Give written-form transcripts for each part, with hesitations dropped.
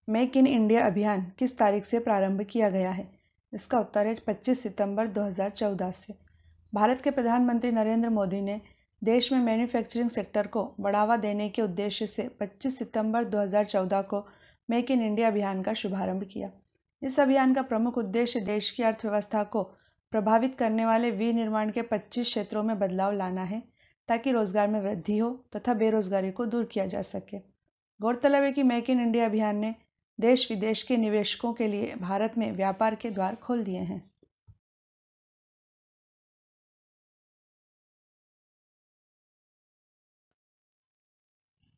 Make in India अभियान किस तारीख से प्रारंभ किया गया है? इसका उत्तर है 25 सितंबर 2014 से। भारत के प्रधानमंत्री नरेंद्र मोदी ने देश में मैन्युफैक्चरिंग सेक्टर को बढ़ावा देने के उद्देश्य से 25 सितंबर 2014 को मेक इन इंडिया अभियान का शुभारंभ किया। इस अभियान का प्रमुख उद्देश्य देश की अर्थव्यवस्था को प्रभावित करने वाले विनिर्माण के 25 क्षेत्रों में बदलाव लाना है, ताकि रोजगार में वृद्धि हो तथा बेरोजगारी को दूर किया जा सके। गौरतलब है कि मेक इन इंडिया अभियान ने देश विदेश के निवेशकों के लिए भारत में व्यापार के द्वार खोल दिए हैं।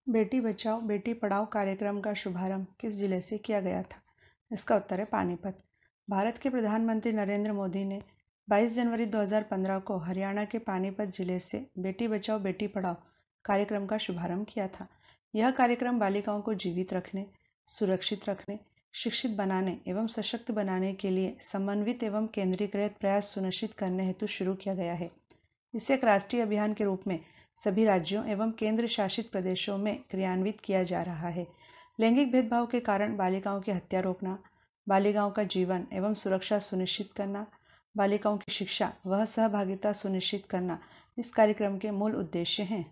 बेटी बचाओ बेटी पढ़ाओ कार्यक्रम का शुभारंभ किस जिले से किया गया था? इसका उत्तर है पानीपत। भारत के प्रधानमंत्री नरेंद्र मोदी ने 22 जनवरी 2015 को हरियाणा के पानीपत जिले से बेटी बचाओ बेटी पढ़ाओ कार्यक्रम का शुभारंभ किया था। यह कार्यक्रम बालिकाओं को जीवित रखने, सुरक्षित रखने, शिक्षित बनाने एवं सशक्त बनाने के लिए समन्वित एवं केंद्रीकृत प्रयास सुनिश्चित करने हेतु शुरू किया गया है। इसे एक राष्ट्रीय अभियान के रूप में सभी राज्यों एवं केंद्र शासित प्रदेशों में क्रियान्वित किया जा रहा है। लैंगिक भेदभाव के कारण बालिकाओं की हत्या रोकना, बालिकाओं का जीवन एवं सुरक्षा सुनिश्चित करना, बालिकाओं की शिक्षा व सहभागिता सुनिश्चित करना इस कार्यक्रम के मूल उद्देश्य हैं।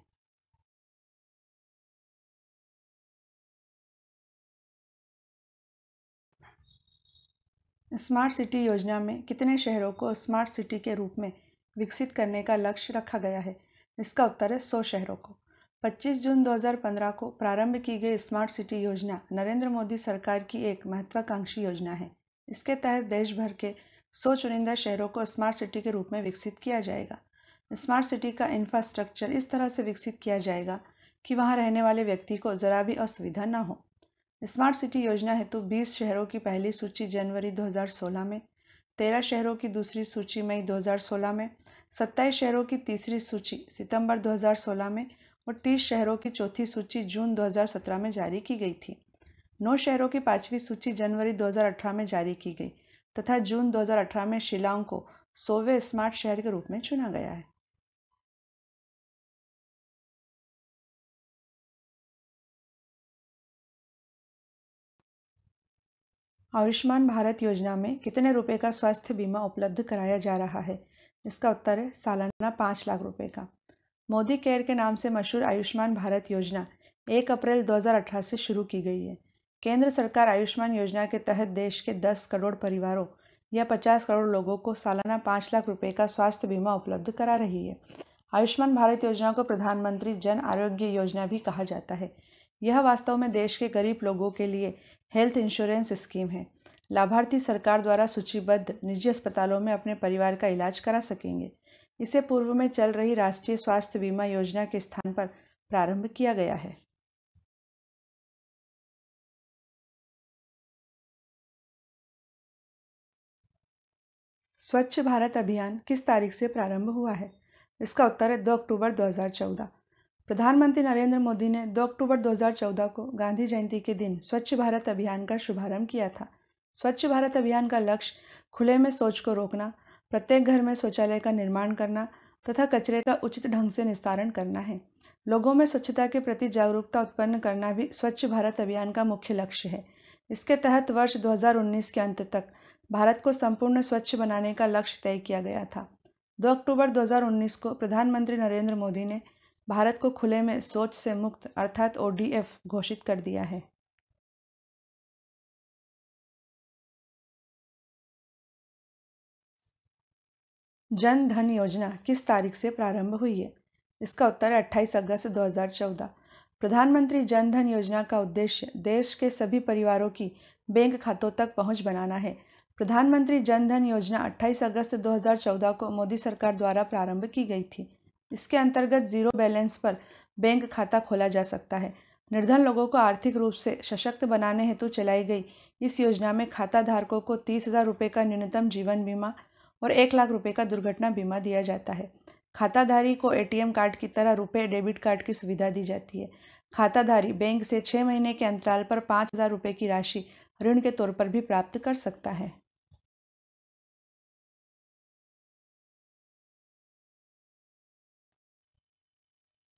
स्मार्ट सिटी योजना में कितने शहरों को स्मार्ट सिटी के रूप में विकसित करने का लक्ष्य रखा गया है? इसका उत्तर है 100 शहरों को। 25 जून 2015 को प्रारंभ की गई स्मार्ट सिटी योजना नरेंद्र मोदी सरकार की एक महत्वाकांक्षी योजना है। इसके तहत देश भर के 100 चुनिंदा शहरों को स्मार्ट सिटी के रूप में विकसित किया जाएगा। स्मार्ट सिटी का इंफ्रास्ट्रक्चर इस तरह से विकसित किया जाएगा कि वहाँ रहने वाले व्यक्ति को जरा भी असुविधा न हो। स्मार्ट सिटी योजना हेतु 20 शहरों की पहली सूची जनवरी 2016 में, 13 शहरों की दूसरी सूची मई 2016 में, 27 शहरों की तीसरी सूची सितंबर 2016 में और 30 शहरों की चौथी सूची जून 2017 में जारी की गई थी। 9 शहरों की पांचवी सूची जनवरी 2018 में जारी की गई तथा जून 2018 में शिलांग को 100वें स्मार्ट शहर के रूप में चुना गया है। आयुष्मान भारत योजना में कितने रुपए का स्वास्थ्य बीमा उपलब्ध कराया जा रहा है? इसका उत्तर है सालाना 5 लाख रुपए का। मोदी केयर के नाम से मशहूर आयुष्मान भारत योजना 1 अप्रैल 2018 से शुरू की गई है। केंद्र सरकार आयुष्मान योजना के तहत देश के 10 करोड़ परिवारों या 50 करोड़ लोगों को सालाना 5 लाख रुपए का स्वास्थ्य बीमा उपलब्ध करा रही है। आयुष्मान भारत योजना को प्रधानमंत्री जन आरोग्य योजना भी कहा जाता है। यह वास्तव में देश के गरीब लोगों के लिए हेल्थ इंश्योरेंस स्कीम है। लाभार्थी सरकार द्वारा सूचीबद्ध निजी अस्पतालों में अपने परिवार का इलाज करा सकेंगे। इसे पूर्व में चल रही राष्ट्रीय स्वास्थ्य बीमा योजना के स्थान पर प्रारंभ किया गया है। स्वच्छ भारत अभियान किस तारीख से प्रारंभ हुआ है? इसका उत्तर है 2 अक्टूबर 2014। प्रधानमंत्री नरेंद्र मोदी ने 2 अक्टूबर 2014 को गांधी जयंती के दिन स्वच्छ भारत अभियान का शुभारंभ किया था। स्वच्छ भारत अभियान का लक्ष्य खुले में शौच को रोकना, प्रत्येक घर में शौचालय का निर्माण करना तथा कचरे का उचित ढंग से निस्तारण करना है। लोगों में स्वच्छता के प्रति जागरूकता उत्पन्न करना भी स्वच्छ भारत अभियान का मुख्य लक्ष्य है। इसके तहत वर्ष 2019 के अंत तक भारत को संपूर्ण स्वच्छ बनाने का लक्ष्य तय किया गया था। 2 अक्टूबर 2019 को प्रधानमंत्री नरेंद्र मोदी ने भारत को खुले में शौच से मुक्त अर्थात ODF घोषित कर दिया है। जन धन योजना किस तारीख से प्रारंभ हुई है? इसका उत्तर है 28 अगस्त 2014। प्रधानमंत्री जन धन योजना का उद्देश्य देश के सभी परिवारों की बैंक खातों तक पहुंच बनाना है। प्रधानमंत्री जन धन योजना 28 अगस्त 2014 को मोदी सरकार द्वारा प्रारंभ की गई थी। इसके अंतर्गत जीरो बैलेंस पर बैंक खाता खोला जा सकता है। निर्धन लोगों को आर्थिक रूप से सशक्त बनाने हेतु चलाई गई इस योजना में खाता धारकों को 30,000 रुपये का न्यूनतम जीवन बीमा और 1 लाख रुपए का दुर्घटना बीमा दिया जाता है। खाताधारी को ATM कार्ड की तरह रुपए डेबिट कार्ड की सुविधा दी जाती है। खाताधारी बैंक से 6 महीने के अंतराल पर 5,000 रुपये की राशि ऋण के तौर पर भी प्राप्त कर सकता है।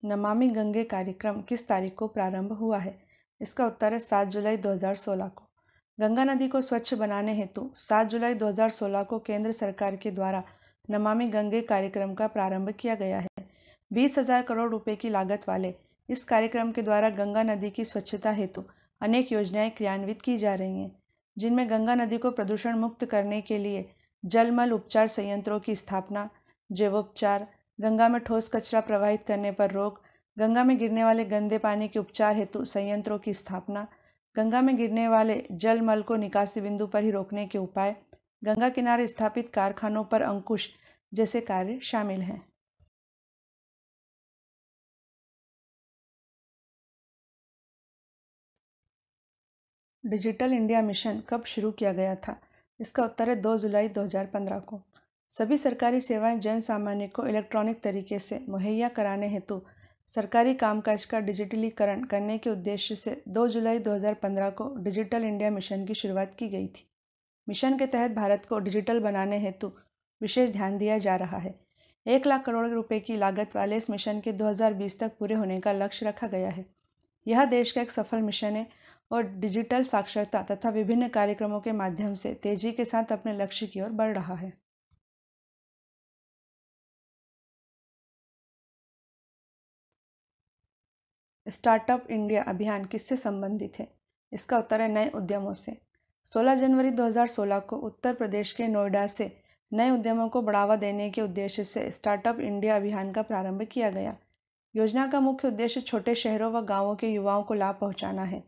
नमामि गंगे कार्यक्रम किस तारीख को प्रारंभ हुआ है? इसका उत्तर है 7 जुलाई 2016 को। गंगा नदी को स्वच्छ बनाने हेतु 7 जुलाई 2016 को केंद्र सरकार के द्वारा नमामि गंगे कार्यक्रम का प्रारंभ किया गया है। 20,000 करोड़ रुपए की लागत वाले इस कार्यक्रम के द्वारा गंगा नदी की स्वच्छता हेतु अनेक योजनाएं क्रियान्वित की जा रही हैं, जिनमें गंगा नदी को प्रदूषण मुक्त करने के लिए जलमल उपचार संयंत्रों की स्थापना, जैवोपचार, गंगा में ठोस कचरा प्रवाहित करने पर रोक, गंगा में गिरने वाले गंदे पानी के उपचार हेतु संयंत्रों की स्थापना, गंगा में गिरने वाले जल मल को निकासी बिंदु पर ही रोकने के उपाय, गंगा किनारे स्थापित कारखानों पर अंकुश जैसे कार्य शामिल हैं। डिजिटल इंडिया मिशन कब शुरू किया गया था? इसका उत्तर है 2 जुलाई 2015 को। सभी सरकारी सेवाएं जन सामान्य को इलेक्ट्रॉनिक तरीके से मुहैया कराने हेतु सरकारी कामकाज का डिजिटलीकरण करने के उद्देश्य से 2 जुलाई 2015 को डिजिटल इंडिया मिशन की शुरुआत की गई थी। मिशन के तहत भारत को डिजिटल बनाने हेतु विशेष ध्यान दिया जा रहा है। 1 लाख करोड़ रुपए की लागत वाले इस मिशन के 2020 तक पूरे होने का लक्ष्य रखा गया है। यह देश का एक सफल मिशन है और डिजिटल साक्षरता तथा विभिन्न कार्यक्रमों के माध्यम से तेजी के साथ अपने लक्ष्य की ओर बढ़ रहा है। स्टार्टअप इंडिया अभियान किससे संबंधित है? इसका उत्तर है नए उद्यमों से। 16 जनवरी 2016 को उत्तर प्रदेश के नोएडा से नए उद्यमों को बढ़ावा देने के उद्देश्य से स्टार्टअप इंडिया अभियान का प्रारंभ किया गया। योजना का मुख्य उद्देश्य छोटे शहरों व गांवों के युवाओं को लाभ पहुंचाना है।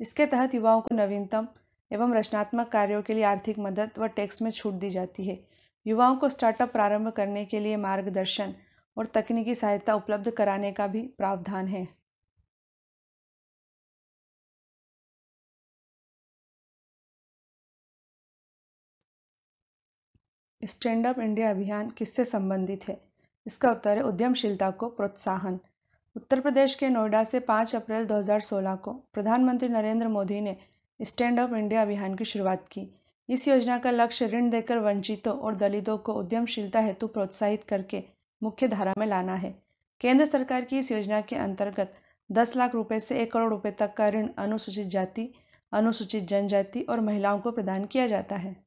इसके तहत युवाओं को नवीनतम एवं रचनात्मक कार्यों के लिए आर्थिक मदद व टैक्स में छूट दी जाती है। युवाओं को स्टार्टअप प्रारंभ करने के लिए मार्गदर्शन और तकनीकी सहायता उपलब्ध कराने का भी प्रावधान है। स्टैंड अप इंडिया अभियान किससे संबंधित है? इसका उत्तर है उद्यमशीलता को प्रोत्साहन। उत्तर प्रदेश के नोएडा से 5 अप्रैल 2016 को प्रधानमंत्री नरेंद्र मोदी ने स्टैंड अप इंडिया अभियान की शुरुआत की। इस योजना का लक्ष्य ऋण देकर वंचितों और दलितों को उद्यमशीलता हेतु प्रोत्साहित करके मुख्य धारा में लाना है। केंद्र सरकार की इस योजना के अंतर्गत 10 लाख रुपए से 1 करोड़ रुपए तक का ऋण अनुसूचित जाति, अनुसूचित जनजाति और महिलाओं को प्रदान किया जाता है।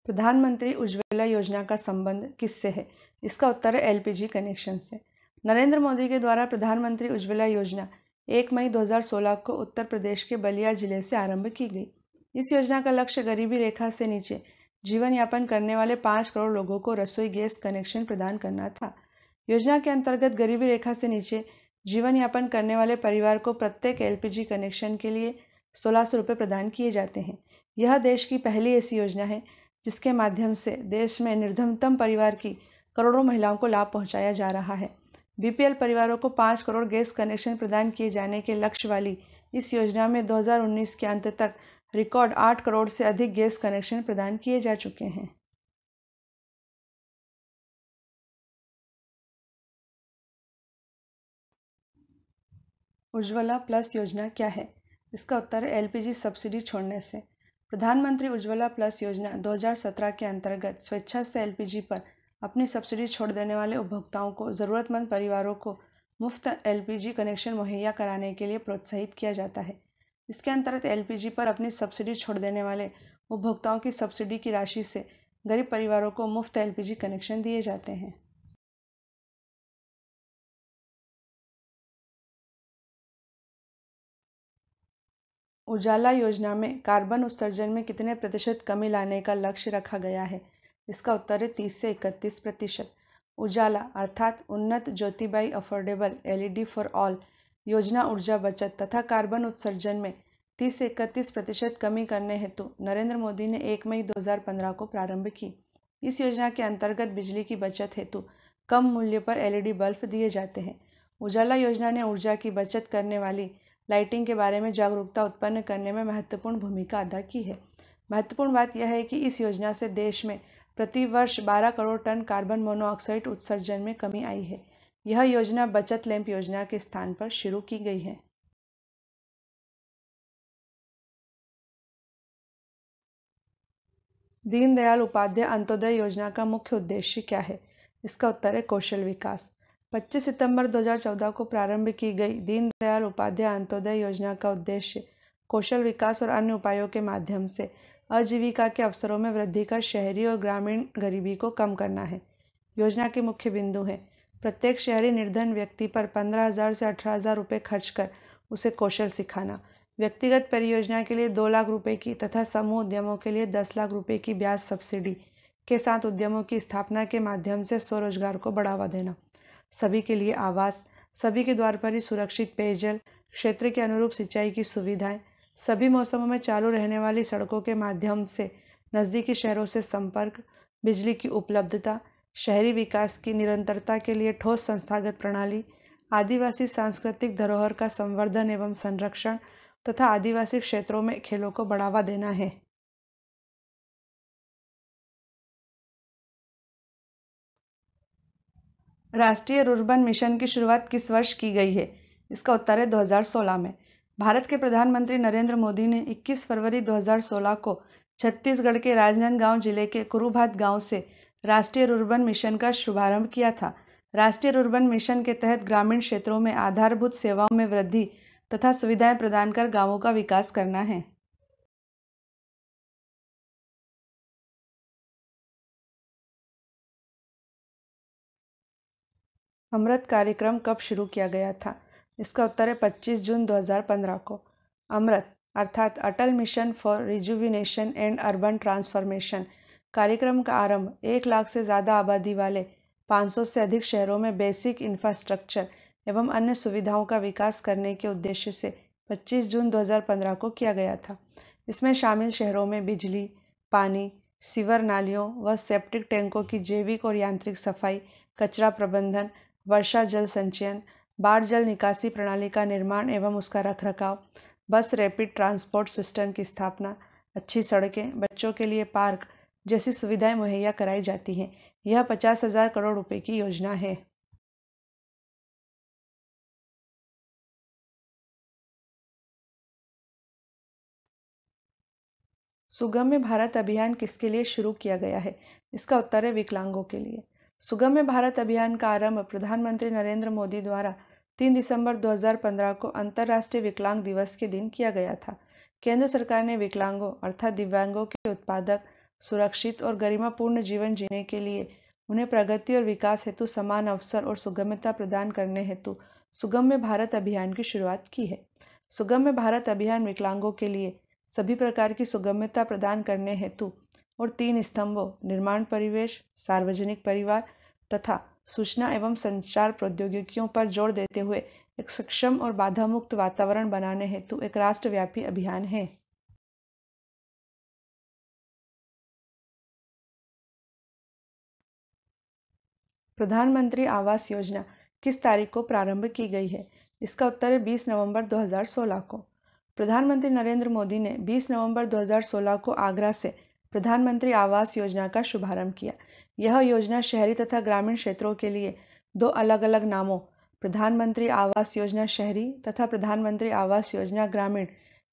प्रधानमंत्री उज्ज्वला योजना का संबंध किससे है? इसका उत्तर है एलपीजी कनेक्शन से। नरेंद्र मोदी के द्वारा प्रधानमंत्री उज्ज्वला योजना 1 मई 2016 को उत्तर प्रदेश के बलिया जिले से आरंभ की गई। इस योजना का लक्ष्य गरीबी रेखा से नीचे जीवन यापन करने वाले 5 करोड़ लोगों को रसोई गैस कनेक्शन प्रदान करना था। योजना के अंतर्गत गरीबी रेखा से नीचे जीवन यापन करने वाले परिवार को प्रत्येक एलपीजी कनेक्शन के लिए 1600 रुपये प्रदान किए जाते हैं। यह देश की पहली ऐसी योजना है जिसके माध्यम से देश में निर्धनतम परिवार की करोड़ों महिलाओं को लाभ पहुंचाया जा रहा है। बीपीएल परिवारों को 5 करोड़ गैस कनेक्शन प्रदान किए जाने के लक्ष्य वाली इस योजना में 2019 के अंत तक रिकॉर्ड 8 करोड़ से अधिक गैस कनेक्शन प्रदान किए जा चुके हैं। उज्ज्वला प्लस योजना क्या है? इसका उत्तर है एलपीजी सब्सिडी छोड़ने से। प्रधानमंत्री उज्ज्वला प्लस योजना 2017 के अंतर्गत स्वेच्छा से एलपीजी पर अपनी सब्सिडी छोड़ देने वाले उपभोक्ताओं को ज़रूरतमंद परिवारों को मुफ्त एलपीजी कनेक्शन मुहैया कराने के लिए प्रोत्साहित किया जाता है। इसके अंतर्गत एलपीजी पर अपनी सब्सिडी छोड़ देने वाले उपभोक्ताओं की सब्सिडी की राशि से गरीब परिवारों को मुफ्त एलपीजी कनेक्शन दिए जाते हैं। उजाला योजना में कार्बन उत्सर्जन में कितने प्रतिशत कमी लाने का लक्ष्य रखा गया है? इसका उत्तर है 30 से 31%। उजाला अर्थात उन्नत Jyotibai affordable LED for all योजना ऊर्जा बचत तथा कार्बन उत्सर्जन में 30 से 31% कमी करने हेतु नरेंद्र मोदी ने 1 मई 2015 को प्रारंभ की। इस योजना के अंतर्गत बिजली की बचत हेतु कम मूल्य पर एलईडी बल्ब दिए जाते हैं। उजाला योजना ने ऊर्जा की बचत करने वाली लाइटिंग के बारे में जागरूकता उत्पन्न करने में महत्वपूर्ण भूमिका अदा की है। महत्वपूर्ण बात यह है कि इस योजना से देश में प्रति वर्ष 12 करोड़ टन कार्बन मोनोऑक्साइड उत्सर्जन में कमी आई है। यह योजना बचत लैंप योजना के स्थान पर शुरू की गई है। दीनदयाल उपाध्याय अंत्योदय योजना का मुख्य उद्देश्य क्या है? इसका उत्तर है कौशल विकास। 25 सितंबर 2014 को प्रारंभ की गई दीनदयाल उपाध्याय अंत्योदय योजना का उद्देश्य कौशल विकास और अन्य उपायों के माध्यम से आजीविका के अवसरों में वृद्धि कर शहरी और ग्रामीण गरीबी को कम करना है। योजना के मुख्य बिंदु हैं: प्रत्येक शहरी निर्धन व्यक्ति पर 15,000 से 18,000 रुपये खर्च कर उसे कौशल सिखाना, व्यक्तिगत परियोजना के लिए 2 लाख रुपये की तथा समूह उद्यमों के लिए 10 लाख रुपये की ब्याज सब्सिडी के साथ उद्यमों की स्थापना के माध्यम से स्वरोजगार को बढ़ावा देना, सभी के लिए आवास, सभी के द्वार पर ही सुरक्षित पेयजल, क्षेत्र के अनुरूप सिंचाई की सुविधाएं, सभी मौसमों में चालू रहने वाली सड़कों के माध्यम से नज़दीकी शहरों से संपर्क, बिजली की उपलब्धता, शहरी विकास की निरंतरता के लिए ठोस संस्थागत प्रणाली, आदिवासी सांस्कृतिक धरोहर का संवर्धन एवं संरक्षण तथा आदिवासी क्षेत्रों में खेलों को बढ़ावा देना है। राष्ट्रीय रुर्बन मिशन की शुरुआत किस वर्ष की गई है? इसका उत्तर है 2016 में। भारत के प्रधानमंत्री नरेंद्र मोदी ने 21 फरवरी 2016 को छत्तीसगढ़ के राजनांदगांव जिले के कुरुभात गांव से राष्ट्रीय रुर्बन मिशन का शुभारंभ किया था। राष्ट्रीय रुर्बन मिशन के तहत ग्रामीण क्षेत्रों में आधारभूत सेवाओं में वृद्धि तथा सुविधाएं प्रदान कर गांवों का विकास करना है। अमृत कार्यक्रम कब शुरू किया गया था? इसका उत्तर है 25 जून 2015 को। अमृत अर्थात Atal mission for rejuvenation and urban transformation कार्यक्रम का आरंभ 1 लाख से ज़्यादा आबादी वाले 500 से अधिक शहरों में बेसिक इंफ्रास्ट्रक्चर एवं अन्य सुविधाओं का विकास करने के उद्देश्य से 25 जून 2015 को किया गया था। इसमें शामिल शहरों में बिजली, पानी, सीवर नालियों व सेप्टिक टैंकों की जैविक और यांत्रिक सफाई, कचरा प्रबंधन, वर्षा जल संचयन, बाढ़ जल निकासी प्रणाली का निर्माण एवं उसका रखरखाव, बस रैपिड ट्रांसपोर्ट सिस्टम की स्थापना, अच्छी सड़कें, बच्चों के लिए पार्क जैसी सुविधाएं मुहैया कराई जाती हैं। यह 50,000 करोड़ रुपए की योजना है। सुगम्य भारत अभियान किसके लिए शुरू किया गया है? इसका उत्तर है विकलांगों के लिए। सुगम्य भारत अभियान का आरंभ प्रधानमंत्री नरेंद्र मोदी द्वारा 3 दिसंबर 2015 को अंतर्राष्ट्रीय विकलांग दिवस के दिन किया गया था। केंद्र सरकार ने विकलांगों अर्थात दिव्यांगों के उत्पादक, सुरक्षित और गरिमापूर्ण जीवन जीने के लिए उन्हें प्रगति और विकास हेतु समान अवसर और सुगम्यता प्रदान करने हेतु सुगम्य भारत अभियान की शुरुआत की है। सुगम्य भारत अभियान विकलांगों के लिए सभी प्रकार की सुगम्यता प्रदान करने हेतु और 3 स्तंभों निर्माण परिवेश, सार्वजनिक परिवार तथा सूचना एवं संचार प्रौद्योगिकियों पर जोर देते हुए एक सक्षम और बाधा मुक्त वातावरण बनाने हेतु एक राष्ट्रव्यापी अभियान है। प्रधानमंत्री आवास योजना किस तारीख को प्रारंभ की गई है? इसका उत्तर है 20 नवंबर 2016 को। प्रधानमंत्री नरेंद्र मोदी ने 20 नवंबर 2016 को आगरा से प्रधानमंत्री आवास योजना का शुभारंभ किया। यह योजना शहरी तथा ग्रामीण क्षेत्रों के लिए 2 अलग अलग नामों प्रधानमंत्री आवास योजना शहरी तथा प्रधानमंत्री आवास योजना ग्रामीण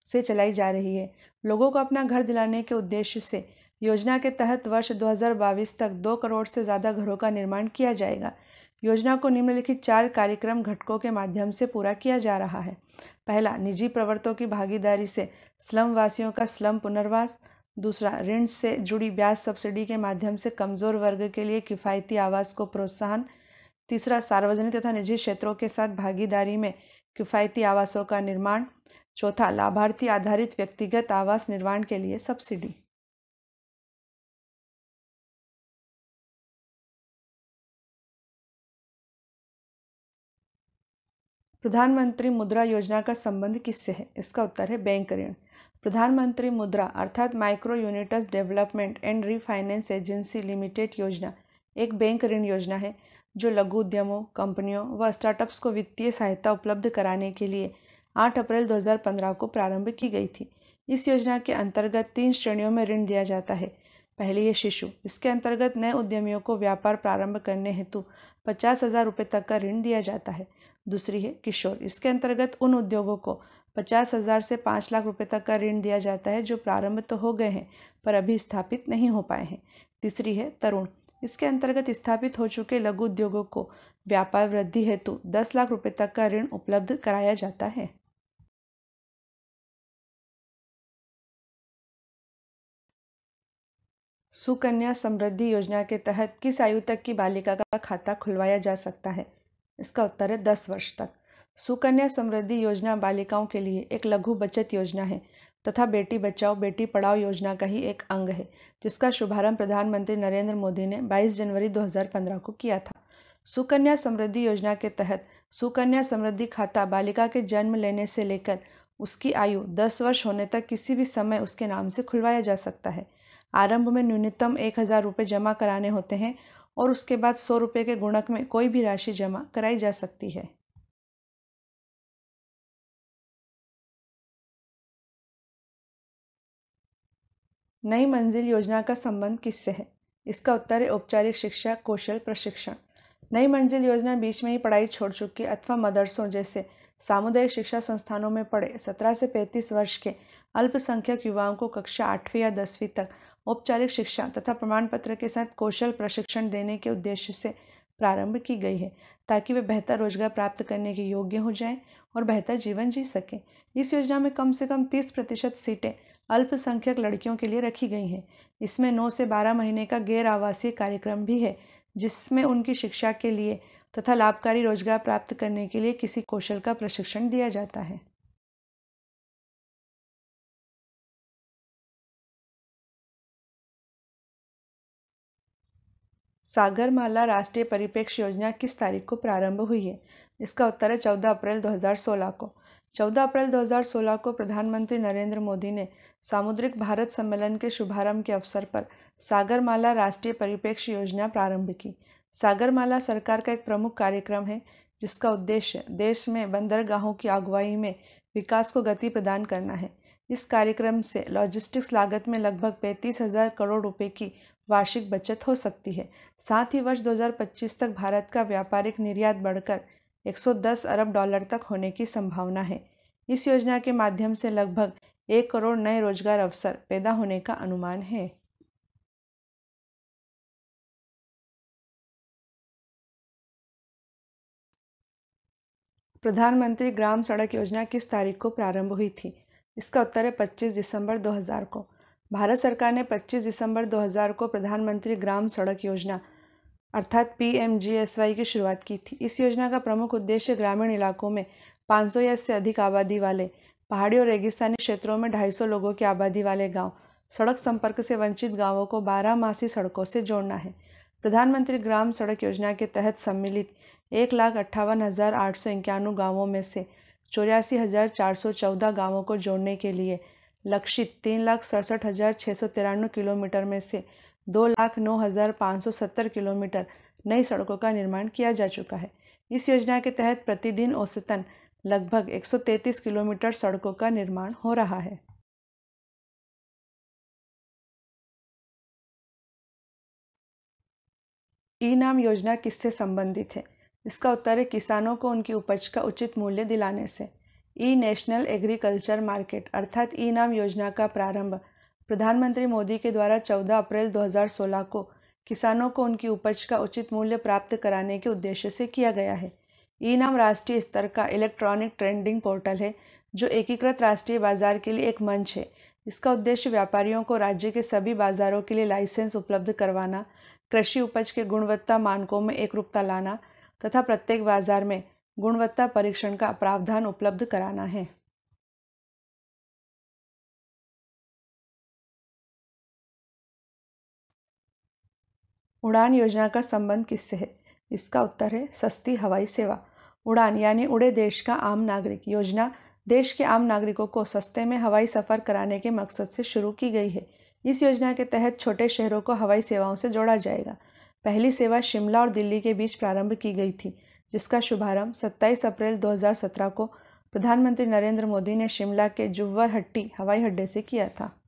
से चलाई जा रही है। लोगों को अपना घर दिलाने के उद्देश्य से योजना के तहत वर्ष 2022 तक 2 करोड़ से ज़्यादा घरों का निर्माण किया जाएगा। योजना को निम्नलिखित 4 कार्यक्रम घटकों के माध्यम से पूरा किया जा रहा है। पहला, निजी प्रवर्तकों की भागीदारी से स्लम वासियों का स्लम पुनर्वास। दूसरा, ऋण से जुड़ी ब्याज सब्सिडी के माध्यम से कमजोर वर्ग के लिए किफ़ायती आवास को प्रोत्साहन। तीसरा, सार्वजनिक तथा निजी क्षेत्रों के साथ भागीदारी में किफ़ायती आवासों का निर्माण। चौथा, लाभार्थी आधारित व्यक्तिगत आवास निर्माण के लिए सब्सिडी। प्रधानमंत्री मुद्रा योजना का संबंध किससे है? इसका उत्तर है बैंक ऋण। प्रधानमंत्री मुद्रा अर्थात micro units development and refinance agency limited योजना एक बैंक ऋण योजना है जो लघु उद्यमों, कंपनियों व स्टार्टअप्स को वित्तीय सहायता उपलब्ध कराने के लिए 8 अप्रैल 2015 को प्रारंभ की गई थी। इस योजना के अंतर्गत 3 श्रेणियों में ऋण दिया जाता है। पहली है शिशु। इसके अंतर्गत नए उद्यमियों को व्यापार प्रारंभ करने हेतु 50,000 रुपये तक का ऋण दिया जाता है। दूसरी है किशोर। इसके अंतर्गत उन उद्योगों को 50,000 से 5 लाख रुपए तक का ऋण दिया जाता है जो प्रारंभ तो हो गए हैं पर अभी स्थापित नहीं हो पाए हैं। तीसरी है तरुण। इसके अंतर्गत स्थापित हो चुके लघु उद्योगों को व्यापार वृद्धि हेतु 10 लाख रुपए तक का ऋण उपलब्ध कराया जाता है। सुकन्या समृद्धि योजना के तहत किस आयु तक की बालिका का खाता खुलवाया जा सकता है? इसका उत्तर है 10 वर्ष तक। सुकन्या समृद्धि योजना बालिकाओं के लिए एक लघु बचत योजना है तथा बेटी बचाओ बेटी पढ़ाओ योजना का ही एक अंग है, जिसका शुभारंभ प्रधानमंत्री नरेंद्र मोदी ने 22 जनवरी 2015 को किया था। सुकन्या समृद्धि योजना के तहत सुकन्या समृद्धि खाता बालिका के जन्म लेने से लेकर उसकी आयु 10 वर्ष होने तक किसी भी समय उसके नाम से खुलवाया जा सकता है। आरंभ में न्यूनतम 1,000 रुपये जमा कराने होते हैं और उसके बाद 100 रुपये के गुणक में कोई भी राशि जमा कराई जा सकती है। नई मंजिल योजना का संबंध किससे है? इसका उत्तर है औपचारिक शिक्षा कौशल प्रशिक्षण। नई मंजिल योजना बीच में ही पढ़ाई छोड़ चुके अथवा मदरसों जैसे सामुदायिक शिक्षा संस्थानों में पढ़े 17 से 35 वर्ष के अल्पसंख्यक युवाओं को कक्षा 8वीं या 10वीं तक औपचारिक शिक्षा तथा प्रमाण पत्र के साथ कौशल प्रशिक्षण देने के उद्देश्य से प्रारंभ की गई है, ताकि वे बेहतर रोजगार प्राप्त करने के योग्य हो जाएं और बेहतर जीवन जी सकें। इस योजना में कम से कम 30% सीटें अल्पसंख्यक लड़कियों के लिए रखी गई हैं। इसमें 9 से 12 महीने का गैर आवासीय कार्यक्रम भी है, जिसमें उनकी शिक्षा के लिए तथा लाभकारी रोजगार प्राप्त करने के लिए किसी कौशल का प्रशिक्षण दिया जाता है। सागरमाला राष्ट्रीय परिप्रेक्ष्य योजना किस तारीख को प्रारंभ हुई है? इसका उत्तर है 14 अप्रैल 2016 को। 14 अप्रैल 2016 को प्रधानमंत्री नरेंद्र मोदी ने सामुद्रिक भारत सम्मेलन के शुभारंभ के अवसर पर सागरमाला राष्ट्रीय परिप्रेक्ष्य योजना प्रारंभ की। सागरमाला सरकार का एक प्रमुख कार्यक्रम है, जिसका उद्देश्य देश में बंदरगाहों की अगुवाई में विकास को गति प्रदान करना है। इस कार्यक्रम से लॉजिस्टिक्स लागत में लगभग 35,000 करोड़ रुपए की वार्षिक बचत हो सकती है। साथ ही वर्ष 2025 तक भारत का व्यापारिक निर्यात बढ़कर 110 अरब डॉलर तक होने की संभावना है। इस योजना के माध्यम से लगभग 1 करोड़ नए रोजगार अवसर पैदा होने का अनुमान है। प्रधानमंत्री ग्राम सड़क योजना किस तारीख को प्रारंभ हुई थी? इसका उत्तर है 25 दिसंबर 2000 को। भारत सरकार ने 25 दिसंबर 2000 को प्रधानमंत्री ग्राम सड़क योजना अर्थात PMGSY की शुरुआत की थी। इस योजना का प्रमुख उद्देश्य ग्रामीण इलाकों में 500 या इससे अधिक आबादी वाले पहाड़ी और रेगिस्तानी क्षेत्रों में 250 लोगों की आबादी वाले गांव सड़क संपर्क से वंचित गांवों को 12 सड़कों से जोड़ना है। प्रधानमंत्री ग्राम सड़क योजना के तहत सम्मिलित 1,58,891 गांवों में से 84,414 गांवों को जोड़ने के लिए लक्षित 3,67,693 किलोमीटर में से 2,09,570 किलोमीटर नई सड़कों का निर्माण किया जा चुका है। इस योजना के तहत प्रतिदिन औसतन लगभग 133 किलोमीटर सड़कों का निर्माण हो रहा है। ई नाम योजना किससे संबंधित है? इसका उत्तर है किसानों को उनकी उपज का उचित मूल्य दिलाने से। ई नेशनल एग्रीकल्चर मार्केट अर्थात ई नाम योजना का प्रारंभ प्रधानमंत्री मोदी के द्वारा 14 अप्रैल 2016 को किसानों को उनकी उपज का उचित मूल्य प्राप्त कराने के उद्देश्य से किया गया है। ई नाम राष्ट्रीय स्तर का इलेक्ट्रॉनिक ट्रेडिंग पोर्टल है, जो एकीकृत राष्ट्रीय बाजार के लिए एक मंच है। इसका उद्देश्य व्यापारियों को राज्य के सभी बाजारों के लिए लाइसेंस उपलब्ध करवाना, कृषि उपज के गुणवत्ता मानकों में एकरूपता लाना तथा प्रत्येक बाजार में गुणवत्ता परीक्षण का प्रावधान उपलब्ध कराना है। उड़ान योजना का संबंध किससे है? इसका उत्तर है सस्ती हवाई सेवा। उड़ान यानी उड़े देश का आम नागरिक योजना देश के आम नागरिकों को सस्ते में हवाई सफ़र कराने के मकसद से शुरू की गई है। इस योजना के तहत छोटे शहरों को हवाई सेवाओं से जोड़ा जाएगा। पहली सेवा शिमला और दिल्ली के बीच प्रारंभ की गई थी, जिसका शुभारंभ 27 अप्रैल 2017 को प्रधानमंत्री नरेंद्र मोदी ने शिमला के जुव्वरहट्टी हवाई अड्डे से किया था।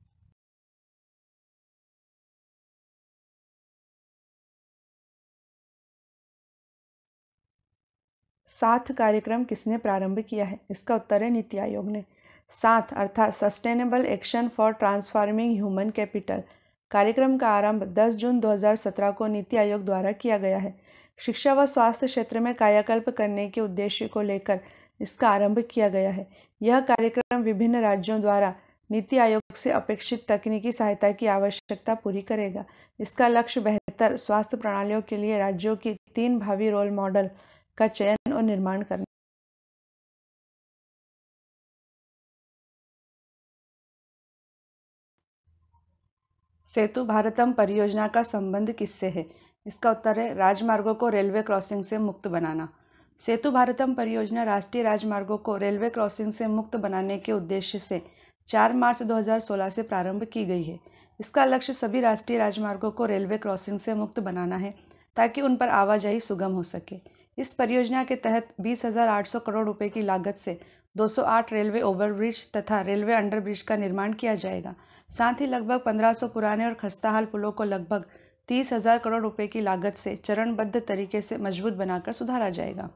7 कार्यक्रम किसने प्रारंभ किया है? इसका उत्तर है नीति आयोग ने। 7 अर्थात sustainable action for transforming human capital कार्यक्रम का आरंभ 10 जून 2017 को नीति आयोग द्वारा किया गया है। शिक्षा व स्वास्थ्य क्षेत्र में कायाकल्प करने के उद्देश्य को लेकर इसका आरंभ किया गया है। यह कार्यक्रम विभिन्न राज्यों द्वारा नीति आयोग से अपेक्षित तकनीकी सहायता की आवश्यकता पूरी करेगा। इसका लक्ष्य बेहतर स्वास्थ्य प्रणालियों के लिए राज्यों की 3 भावी रोल मॉडल का चयन और निर्माण करना। सेतु भारतम परियोजना का संबंध किससे है? इसका उत्तर है राजमार्गों को रेलवे क्रॉसिंग से मुक्त बनाना। सेतु भारतम परियोजना राष्ट्रीय राजमार्गों को रेलवे क्रॉसिंग से मुक्त बनाने के उद्देश्य से 4 मार्च 2016 से प्रारंभ की गई है। इसका लक्ष्य सभी राष्ट्रीय राजमार्गों को रेलवे क्रॉसिंग से मुक्त बनाना है ताकि उन पर आवाजाही सुगम हो सके। इस परियोजना के तहत 20,800 करोड़ रुपए की लागत से 208 रेलवे ओवरब्रिज तथा रेलवे अंडरब्रिज का निर्माण किया जाएगा। साथ ही लगभग 1500 पुराने और खस्ताहाल पुलों को लगभग 30,000 करोड़ रुपए की लागत से चरणबद्ध तरीके से मजबूत बनाकर सुधारा जाएगा।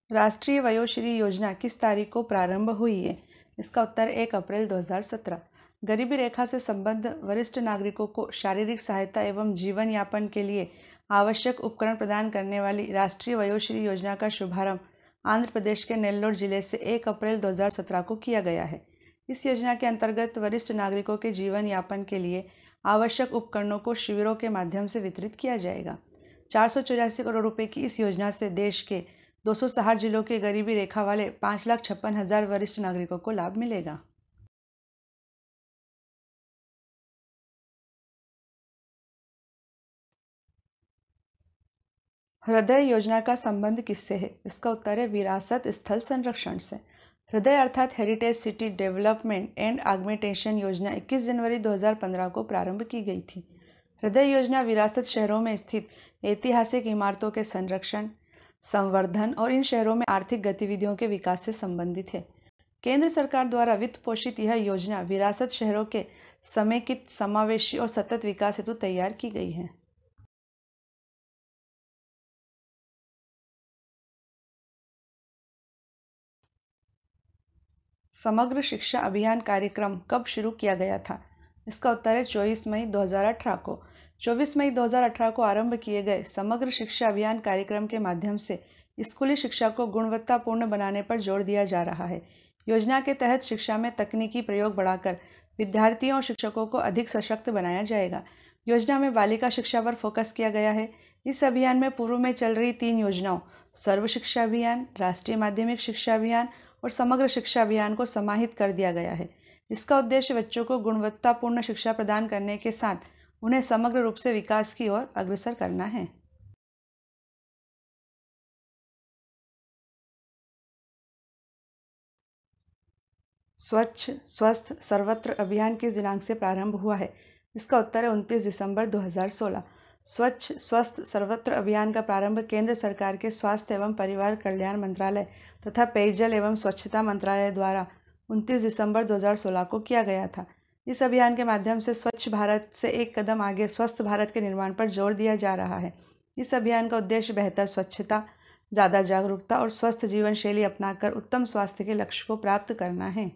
राष्ट्रीय वयोश्री योजना किस तारीख को प्रारंभ हुई है? इसका उत्तर 1 अप्रैल 2017। गरीबी रेखा से संबद्ध वरिष्ठ नागरिकों को शारीरिक सहायता एवं जीवन यापन के लिए आवश्यक उपकरण प्रदान करने वाली राष्ट्रीय वयोश्री योजना का शुभारंभ आंध्र प्रदेश के नेल्लोर जिले से 1 अप्रैल 2017 को किया गया है। इस योजना के अंतर्गत वरिष्ठ नागरिकों के जीवन यापन के लिए आवश्यक उपकरणों को शिविरों के माध्यम से वितरित किया जाएगा। 484 करोड़ रुपए की इस योजना से देश के 260 जिलों के गरीबी रेखा वाले 5,56,000 वरिष्ठ नागरिकों को लाभ मिलेगा। हृदय योजना का संबंध किससे है? इसका उत्तर है विरासत स्थल संरक्षण से। हृदय अर्थात heritage city development and augmentation योजना 21 जनवरी 2015 को प्रारंभ की गई थी। हृदय योजना विरासत शहरों में स्थित ऐतिहासिक इमारतों के संरक्षण, संवर्धन और इन शहरों में आर्थिक गतिविधियों के विकास से संबंधित है। केंद्र सरकार द्वारा वित्त पोषित यह योजना विरासत शहरों के समेकित, समावेशी और सतत विकास हेतु तैयार की गई है। समग्र शिक्षा अभियान कार्यक्रम कब शुरू किया गया था? इसका उत्तर है 24 मई 2018 को। 24 मई 2018 को आरंभ किए गए समग्र शिक्षा अभियान कार्यक्रम के माध्यम से स्कूली शिक्षा को गुणवत्तापूर्ण बनाने पर जोर दिया जा रहा है। योजना के तहत शिक्षा में तकनीकी प्रयोग बढ़ाकर विद्यार्थियों और शिक्षकों को अधिक सशक्त बनाया जाएगा। योजना में बालिका शिक्षा पर फोकस किया गया है। इस अभियान में पूर्व में चल रही 3 योजनाओं सर्व शिक्षा अभियान, राष्ट्रीय माध्यमिक शिक्षा अभियान और समग्र शिक्षा अभियान को समाहित कर दिया गया है। इसका उद्देश्य बच्चों को गुणवत्तापूर्ण शिक्षा प्रदान करने के साथ उन्हें समग्र रूप से विकास की ओर अग्रसर करना है। स्वच्छ स्वस्थ सर्वत्र अभियान किस दिनांक से प्रारंभ हुआ है? इसका उत्तर है 29 दिसंबर 2016। स्वच्छ स्वस्थ सर्वत्र अभियान का प्रारंभ केंद्र सरकार के स्वास्थ्य एवं परिवार कल्याण मंत्रालय तथा पेयजल एवं स्वच्छता मंत्रालय द्वारा 29 दिसंबर 2016 को किया गया था। इस अभियान के माध्यम से स्वच्छ भारत से एक कदम आगे स्वस्थ भारत के निर्माण पर जोर दिया जा रहा है। इस अभियान का उद्देश्य बेहतर स्वच्छता, ज़्यादा जागरूकता और स्वस्थ जीवन शैली अपनाकर उत्तम स्वास्थ्य के लक्ष्य को प्राप्त करना है।